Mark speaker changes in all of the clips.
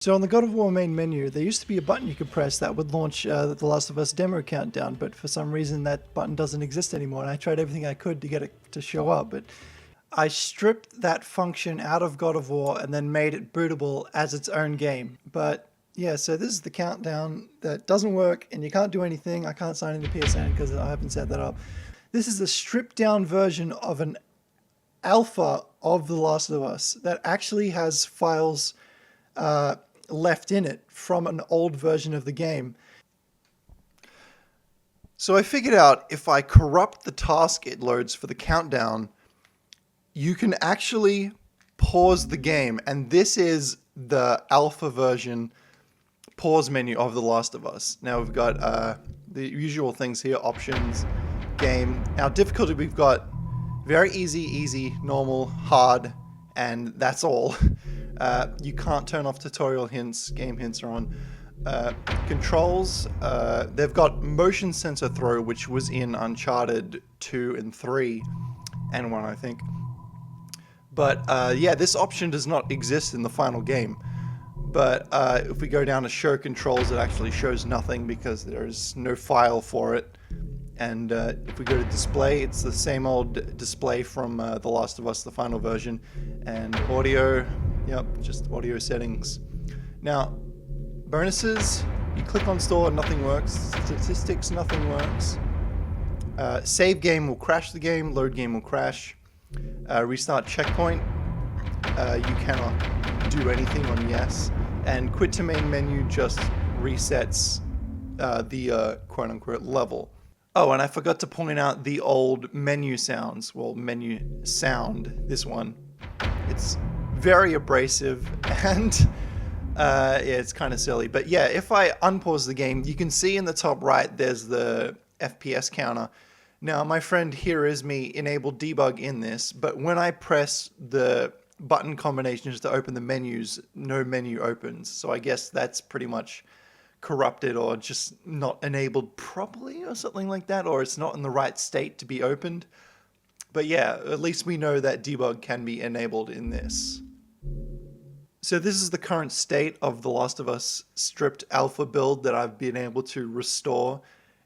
Speaker 1: So on the God of War main menu, there used to be a button you could press that would launch the Last of Us demo countdown, but for some reason that button doesn't exist anymore, and I tried everything I could to get it to show up, but I stripped that function out of God of War and then made it bootable as its own game. But yeah, so this is the countdown that doesn't work, and you can't do anything. I can't sign into PSN because I haven't set that up. This is a stripped down version of an alpha of The Last of Us that actually has files left in it from an old version of the game. So I figured out if I corrupt the task it loads for the countdown, you can actually pause the game, and this is the alpha version pause menu of The Last of Us. Now we've got the usual things here: options, game. Now difficulty, we've got very easy, normal, hard, and that's all. You can't turn off tutorial hints, game hints are on. Controls, they've got motion sensor throw, which was in Uncharted 2 and 3, and 1 I think. But yeah, this option does not exist in the final game. But if we go down to show controls, it actually shows nothing because there's no file for it. And if we go to display, it's the same old display from The Last of Us, the final version. And audio, yep, just audio settings. Now, bonuses, you click on store, nothing works. Statistics, nothing works. Save game will crash the game, load game will crash. Restart checkpoint, you cannot do anything on yes. And quit to main menu just resets the quote-unquote level. Oh, and I forgot to point out the old menu sounds. Well, menu sound, this one. It's very abrasive and yeah, it's kind of silly. But yeah, if I unpause the game, you can see in the top right, there's the FPS counter. Now, my friend Here Is Me enabled debug in this, but when I press the button combinations to open the menus, no menu opens. So I guess that's pretty much corrupted or just not enabled properly or something like that, or it's not in the right state to be opened. But yeah, at least we know that debug can be enabled in this. So this is the current state of The Last of Us stripped alpha build that I've been able to restore.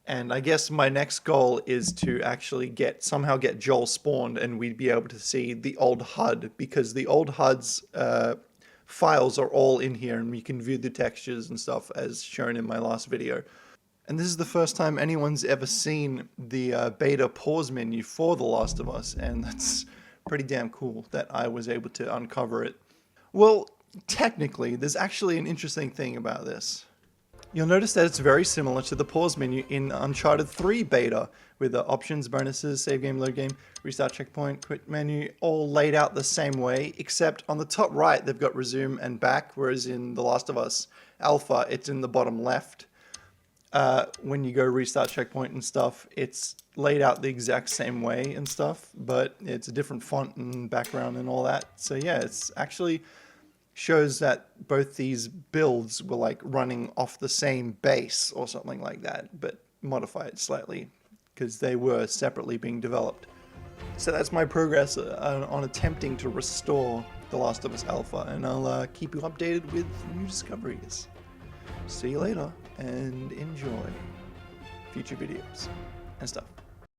Speaker 1: And I guess my next goal is to actually somehow get Joel spawned and we'd be able to see the old HUD, because the old HUD's files are all in here and we can view the textures and stuff as shown in my last video. And this is the first time anyone's ever seen the beta pause menu for The Last of Us, and that's pretty damn cool that I was able to uncover it. Well, technically, there's actually an interesting thing about this. You'll notice that it's very similar to the pause menu in Uncharted 3 beta, with the options, bonuses, save game, load game, restart checkpoint, quit menu, all laid out the same way, except on the top right they've got resume and back, whereas in The Last of Us Alpha it's in the bottom left. When you go restart checkpoint and stuff, it's laid out the exact same way and stuff, but it's a different font and background and all that. So yeah, it's actually shows that both these builds were like running off the same base or something like that, but modified slightly because they were separately being developed. So that's my progress on attempting to restore The Last of Us Alpha, and I'll keep you updated with new discoveries. See you later and enjoy future videos and stuff.